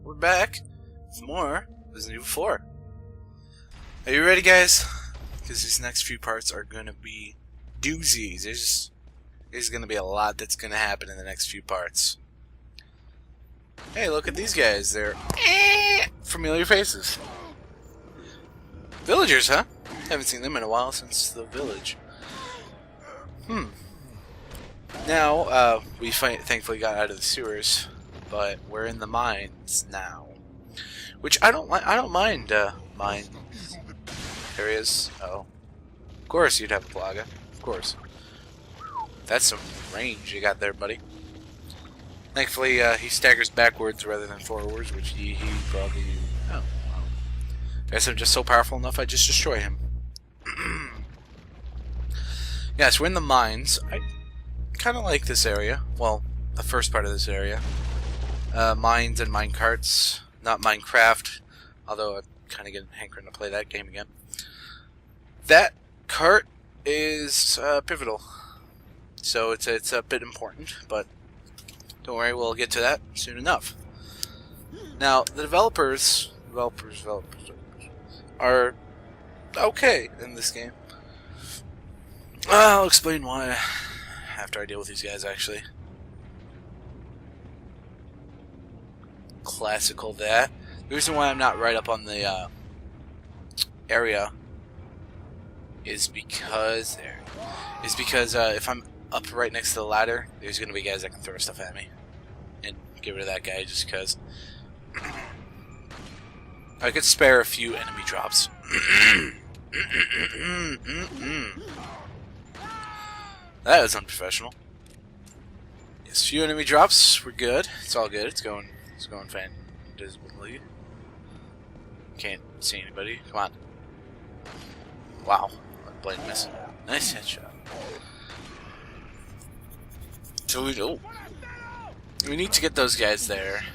we're back with more Resident Evil 4. Are you ready, guys? Because these next few parts are going to be doozies. There's going to be a lot that's going to happen in the next few parts. Hey, look at these guys. They're familiar faces. Villagers, huh? Haven't seen them in a while since the village. Now, we thankfully got out of the sewers, but we're in the mines now, which I don't mind mine areas. Oh, of course you'd have a plaga. Of course. That's some range you got there, buddy. Thankfully, he staggers backwards rather than forwards, which he probably. Oh, well. I guess I'm just so powerful enough I just destroy him. Yes, we're in the mines. I kind of like this area. Well, the first part of this area. Mines and minecarts. Not Minecraft, although I'm kind of getting hankering to play that game again. That cart is pivotal. So it's a bit important, but don't worry, we'll get to that soon enough. Now, the developers are okay in this game. I'll explain why after I deal with these guys, actually. Classical that. The reason why I'm not right up on the area is because if I'm up right next to the ladder, there's going to be guys that can throw stuff at me. And get rid of that guy just because. I could spare a few enemy drops. That was unprofessional. Yes, few enemy drops. We're good. It's all good. It's going fantastically. Can't see anybody. Come on. Wow. Blade miss. Nice headshot. So we need to get those guys there.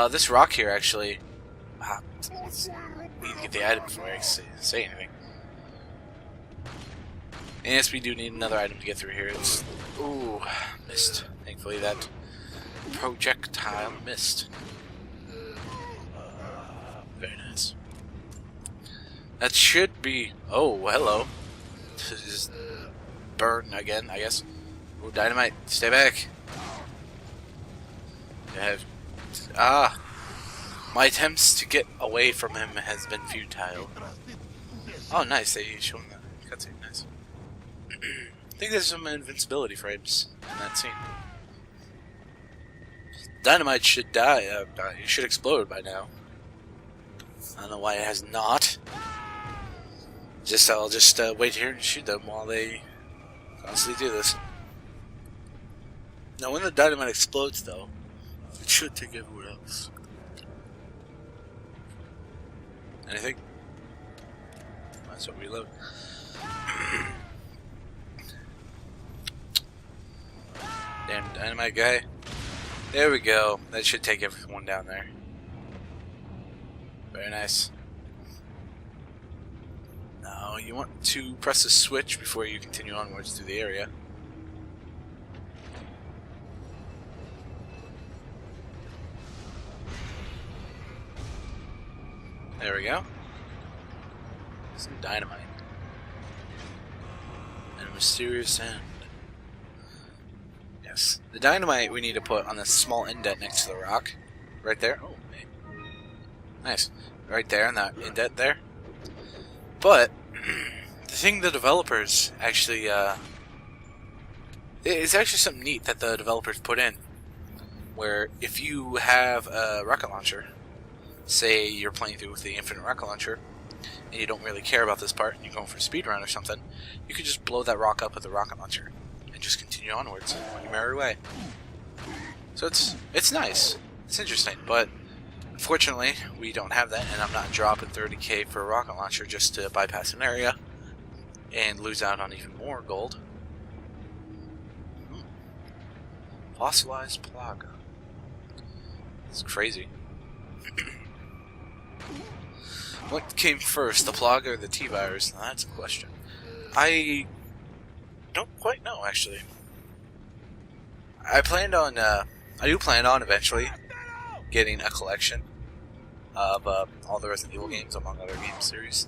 This rock here actually. We need to get the item before I say anything. And yes, we do need another item to get through here. It's missed. Thankfully, that projectile missed. Very nice. That should be. Oh, hello. Just burn again, I guess. Oh, dynamite! Stay back. My attempts to get away from him has been futile. Oh, nice. They showed that cutscene. Nice. I think there's some invincibility frames in that scene. Dynamite should die. It should explode by now. I don't know why it has not. I'll just wait here and shoot them while they constantly do this. Now, when the dynamite explodes, though, it should take everywhere else. Anything? Might as well reload. Damn dynamite guy. There we go. That should take everyone down there. Very nice. Now you want to press the switch before you continue onwards through the area. There we go. Some dynamite. And a mysterious end. Yes. The dynamite we need to put on the small indent next to the rock. Right there. Oh, hey. Nice. Right there on that indent there. But, the thing the developers actually, it's actually something neat that the developers put in. Where if you have a rocket launcher, say you're playing through with the infinite rocket launcher, and you don't really care about this part, and you're going for a speed run or something, you could just blow that rock up with the rocket launcher. And just continue onwards on your merry way. So it's nice. It's interesting, but unfortunately we don't have that, and I'm not dropping 30k for a rocket launcher just to bypass an area and lose out on even more gold. Fossilized plaga. It's crazy. What came first, the plaga or the T-virus? Now that's a question. I don't quite know, actually. I do plan on eventually getting a collection of all the Resident Evil games, among other game series.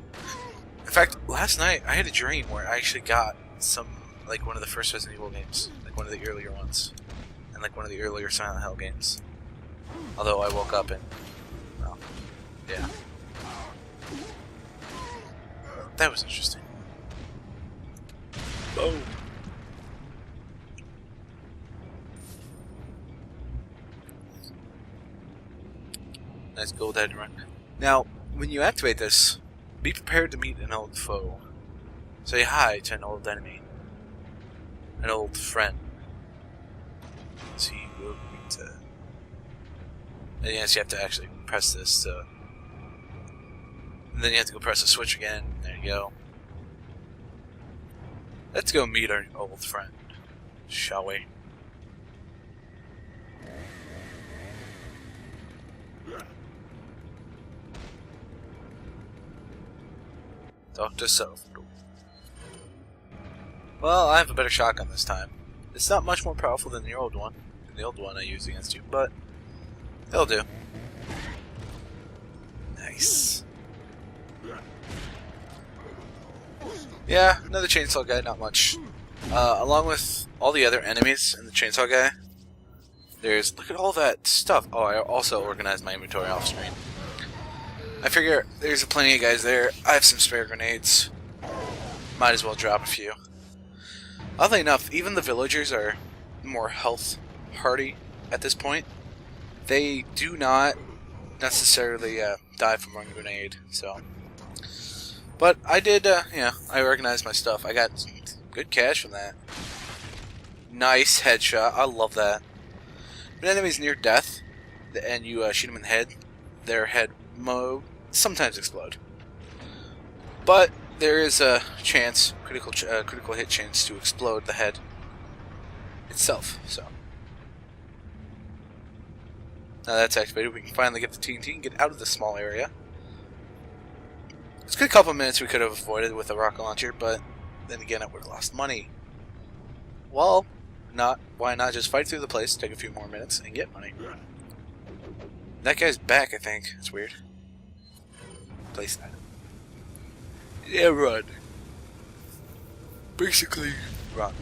In fact, last night I had a dream where I actually got some, like one of the first Resident Evil games, like one of the earlier ones, and like one of the earlier Silent Hill games. Although I woke up and, well, yeah. That was interesting. Boom. Nice gold head run. Now, when you activate this, be prepared to meet an old foe. Say hi to an old enemy. An old friend. So you will need to... And yes, you have to actually press this to... And then you have to go press the switch again. There you go. Let's go meet our old friend, shall we? Dr. Self-Door. Well, I have a better shotgun this time. It's not much more powerful than the old one. The old one I used against you, but it'll do. Nice. Yeah, another chainsaw guy, not much. Along with all the other enemies and the chainsaw guy, look at all that stuff. Oh, I also organized my inventory off screen. I figure there's plenty of guys there. I have some spare grenades. Might as well drop a few. Oddly enough, even the villagers are more health hardy at this point. They do not necessarily die from one grenade, so... But I did, yeah, I organized my stuff. I got good cash from that. Nice headshot. I love that. When enemies near death, and you shoot them in the head, their head will sometimes explode. But there is a chance, critical hit chance to explode the head itself. So now that's activated, we can finally get the TNT and get out of the small area. It's a good couple of minutes we could have avoided with a rocket launcher, but then again, it would have lost money. Well, why not just fight through the place, take a few more minutes, and get money? That guy's back, I think. It's weird. Place item. Yeah, run. Basically, run.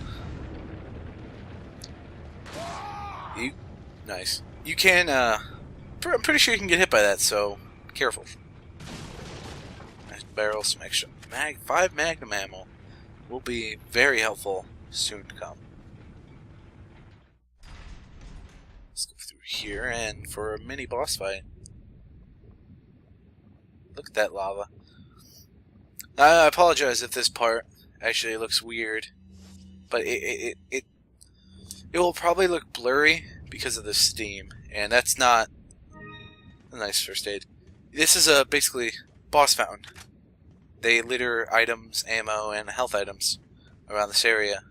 Nice. You can, I'm pretty sure you can get hit by that, so be careful. Nice barrel, some extra 5 magnum ammo will be very helpful soon to come. Let's go through here and for a mini boss fight. Look at that lava. I apologize if this part actually looks weird, but it will probably look blurry because of the steam, and that's not a nice first aid. This is a basically boss fountain. They litter items, ammo, and health items around this area,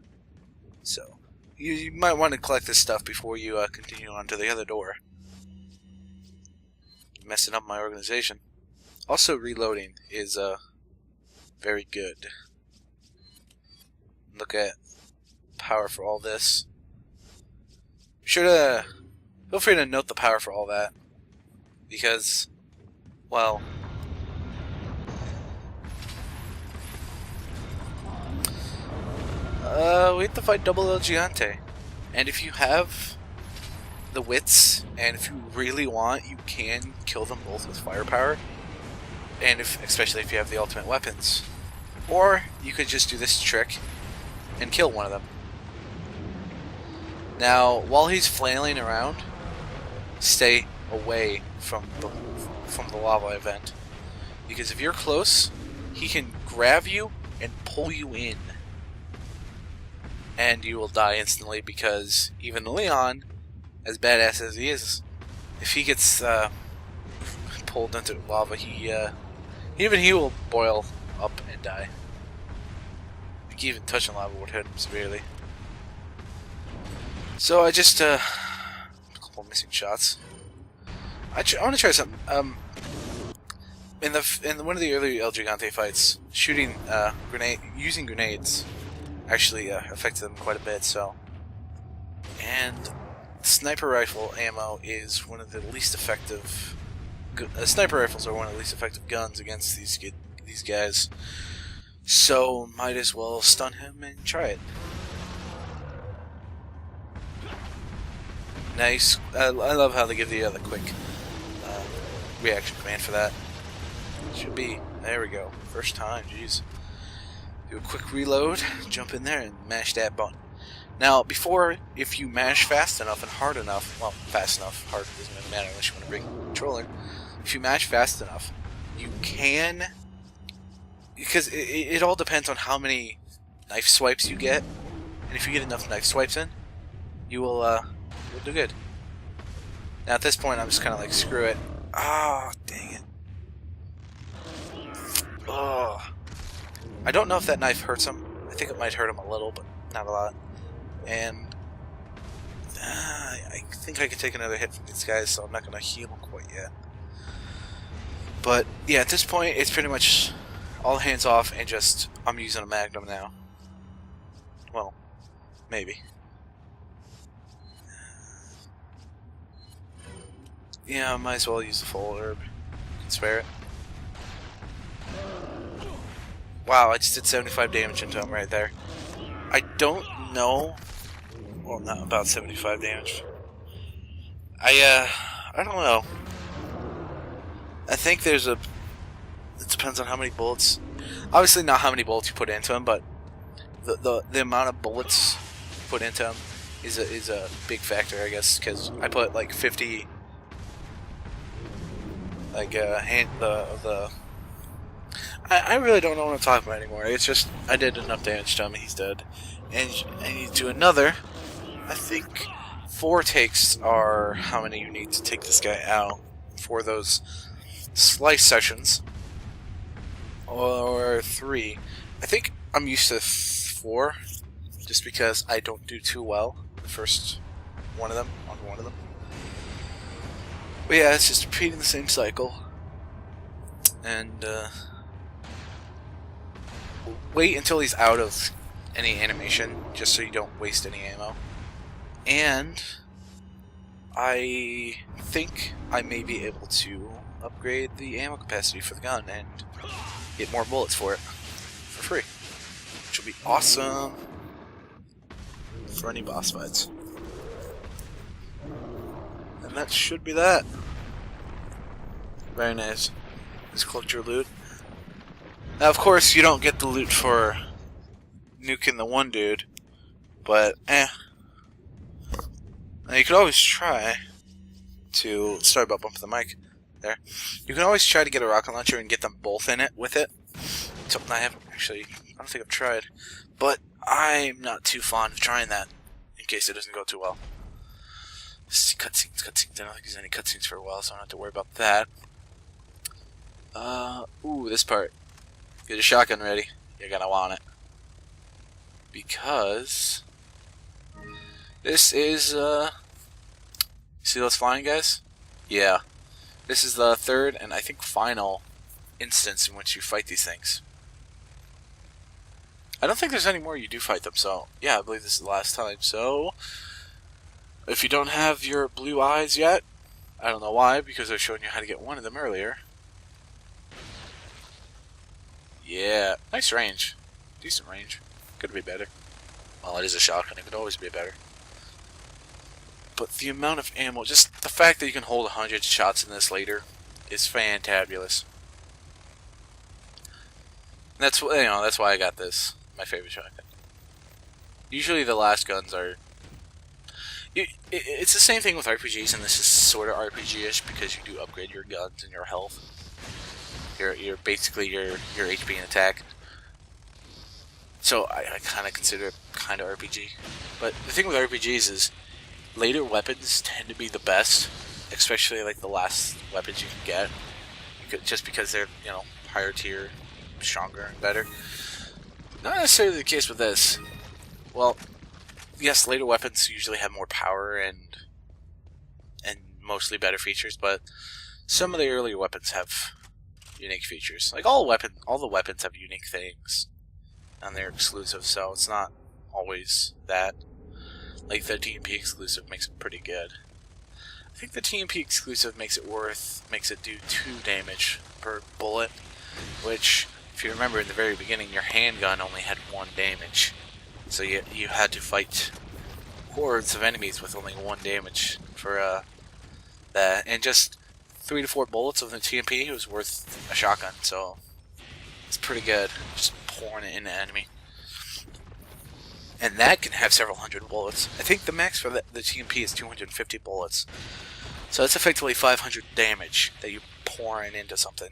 so you might want to collect this stuff before you continue on to the other door. Messing up my organization. Also, reloading is very good. Look at power for all this. Feel free to note the power for all that, because, well, we have to fight Double El Gigante, and if you have the wits, and if you really want, you can kill them both with firepower, and especially if you have the ultimate weapons. Or you could just do this trick and kill one of them. Now, while he's flailing around, stay away from the lava event, because if you're close, he can grab you and pull you in, and you will die instantly, because even Leon, as badass as he is, if he gets pulled into lava, even he will boil up and die. I think even touching lava would hurt him severely. So I just a couple missing shots. I want to try something. In one of the early El Gigante fights, shooting using grenades actually affected them quite a bit. So, and sniper rifle ammo is one of the least effective. Sniper rifles are one of the least effective guns against these guys. So might as well stun him and try it. Nice. I love how they give the quick reaction command for that. Should be. There we go. First time. Jeez. Do a quick reload. Jump in there and mash that button. Now, before, if you mash fast enough and hard enough, well, fast enough, hard doesn't really matter unless you want to bring a controller. If you mash fast enough, you can, because it all depends on how many knife swipes you get, and if you get enough knife swipes in, you'll do good. Now at this point, I'm just kind of like, screw it. Ah, oh, dang it. Oh, I don't know if that knife hurts him. I think it might hurt him a little, but not a lot. And I think I can take another hit from these guys, so I'm not going to heal him quite yet. But yeah, at this point, it's pretty much all hands off, and just I'm using a Magnum now. Well, maybe. Yeah, I might as well use the full herb. You can spare it. Wow, I just did 75 damage into him right there. I don't know. Well, not about 75 damage. I don't know. I think there's a. It depends on how many bullets. Obviously, not how many bullets you put into him, but the amount of bullets you put into him is a big factor, I guess. Because I put like 50. Like I really don't know what I'm talking about anymore. It's just I did enough damage to him, and he's dead. And you do another. I think 4 takes are how many you need to take this guy out for those slice sessions, or 3. I think I'm used to 4, just because I don't do too well the first one of them. But yeah, it's just repeating the same cycle. And wait until he's out of any animation, just so you don't waste any ammo. And I think I may be able to upgrade the ammo capacity for the gun and get more bullets for it for free, which will be awesome for any boss fights. And that should be that. Very nice. Just collect your loot. Now, of course, you don't get the loot for nuking the one dude, but Now, you could always try to. Sorry about bumping the mic there. You can always try to get a rocket launcher and get them both in it with it. Something I haven't actually. I don't think I've tried, but I'm not too fond of trying that in case it doesn't go too well. Cutscenes. I don't think there's any cutscenes for a while, so I don't have to worry about that. Ooh, this part. Get a shotgun ready. You're gonna want it. Because this is, see those flying guys? Yeah. This is the third and I think final instance in which you fight these things. I don't think there's any more you do fight them, so yeah, I believe this is the last time. So, if you don't have your blue eyes yet, I don't know why, because I was showing you how to get one of them earlier. Yeah, nice range. Decent range. Could be better. Well, it is a shotgun, it could always be better. But the amount of ammo, just the fact that you can hold 100 shots in this later is fantabulous. That's that's why I got this. My favorite shotgun. Usually the last guns are. It's the same thing with RPGs, and this is sort of RPG-ish because you do upgrade your guns and your health. Your basically your HP and attack. So I kind of consider it kind of RPG. But the thing with RPGs is later weapons tend to be the best, especially like the last weapons you can get, just because they're higher tier, stronger and better. Not necessarily the case with this. Well, yes, later weapons usually have more power and mostly better features, but some of the earlier weapons have unique features. Like all the weapons have unique things, and they're exclusive, so it's not always that. like the TMP exclusive makes it pretty good. I think the TMP exclusive makes it do 2 damage per bullet, which, if you remember in the very beginning, your handgun only had 1 damage. So you had to fight hordes of enemies with only 1 damage for that, and just 3 to 4 bullets of the TMP was worth a shotgun, so it's pretty good, just pouring it into enemy. And that can have several hundred bullets. I think the max for the TMP is 250 bullets. So that's effectively 500 damage that you're pouring into something.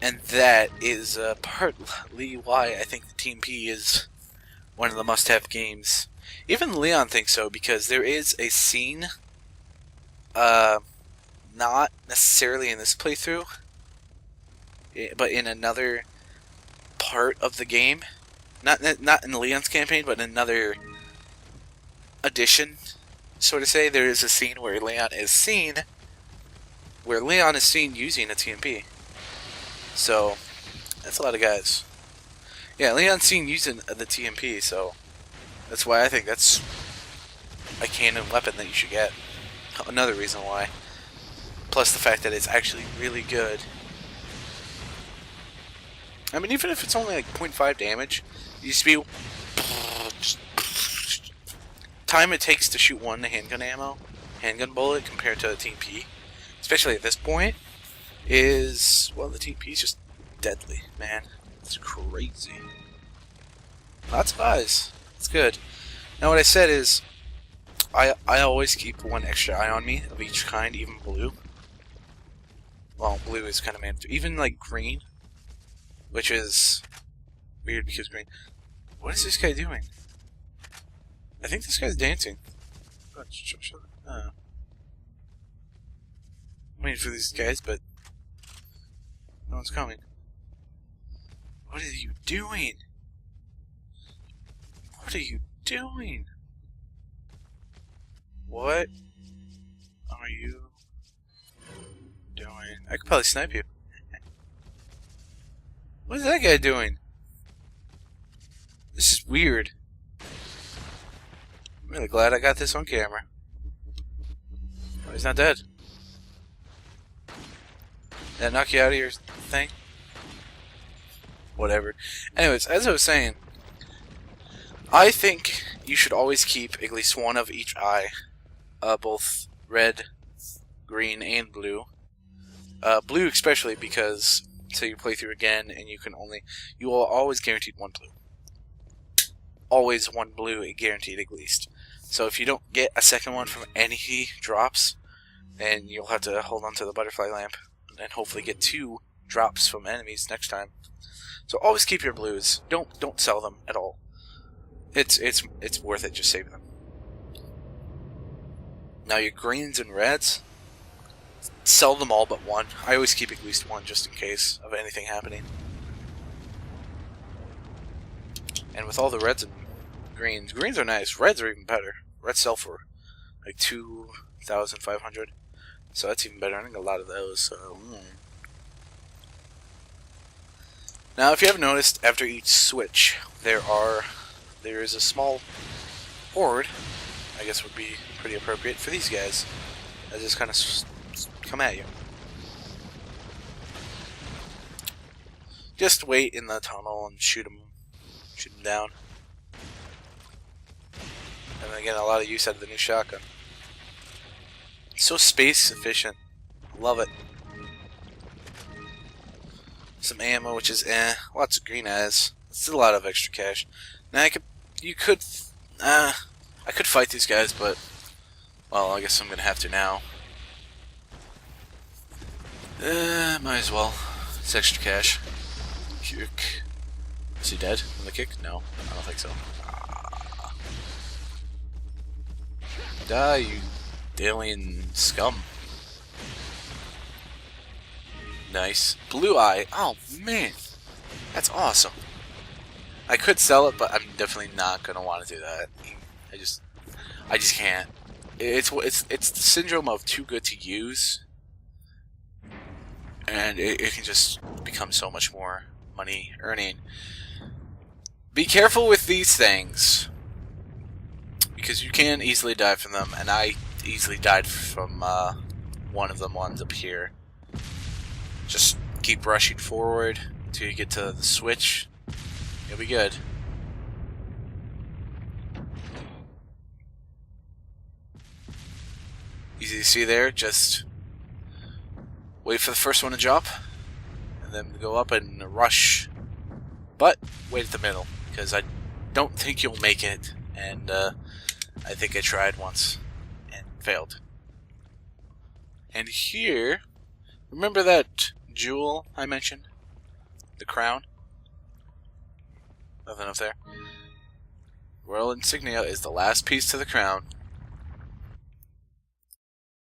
And that is partly why I think the TMP is one of the must-have games. Even Leon thinks so, because there is a scene, not necessarily in this playthrough, but in another part of the game. Not in Leon's campaign, but in another edition, so to say. There is a scene where Leon is seen using a TMP. So that's a lot of guys. Yeah, Leon's seen using the TMP, so that's why I think that's a canon weapon that you should get. Another reason why. Plus the fact that it's actually really good. I mean, even if it's only like 0.5 damage, it used to be time it takes to shoot one handgun bullet compared to a TMP, especially at this point, is, well, the TMP is just deadly, man. It's crazy. Lots of eyes. It's good. Now what I said is, I always keep 1 extra eye on me of each kind, even blue. Well, blue is kind of mandatory. Even like green, which is weird because green. What is this guy doing? I think this guy's dancing. Oh. I'm waiting for these guys, but no one's coming. What are you doing? What are you doing? What are you doing? I could probably snipe you. What is that guy doing? This is weird. I'm really glad I got this on camera. Oh, he's not dead. Did that knock you out of your thing? Whatever. Anyways, as I was saying, I think you should always keep at least 1 of each eye. Both red, green, and blue. Blue especially because, say you play through again and you will always guaranteed 1 blue. Always 1 blue, guaranteed at least. So if you don't get a second one from any drops, then you'll have to hold on to the butterfly lamp and hopefully get 2 drops from enemies next time. So always keep your blues. Don't sell them at all. It's worth it just saving them. Now your greens and reds, sell them all but 1. I always keep at least 1 just in case of anything happening. And with all the reds and greens are nice. Reds are even better. Reds sell for like 2,500, so that's even better. I think a lot of those. So. Now, if you haven't noticed, after each switch, there is a small horde. I guess would be pretty appropriate for these guys. That just kind of come at you. Just wait in the tunnel and shoot them down. And again, a lot of use out of the new shotgun. It's so space efficient. Love it. Some ammo, which is lots of green eyes. It's a lot of extra cash. Now I could fight these guys, but well, I guess I'm gonna have to now. Might as well. It's extra cash. Kick. Is he dead from the kick? No, I don't think so. Die, you alien scum. Nice. Blue eye. Oh, man. That's awesome. I could sell it, but I'm definitely not going to want to do that. I just can't. It's the syndrome of too good to use. And it can just become so much more money earning. Be careful with these things. because you can easily die from them, and I easily died from one of them ones up here. Just keep rushing forward until you get to the switch. You'll be good. Easy to see there, just wait for the first one to drop, and then go up and rush. But wait at the middle, because I don't think you'll make it, and I think I tried once and failed. And here, remember that jewel I mentioned? The crown? Nothing up there. Royal insignia is the last piece to the crown,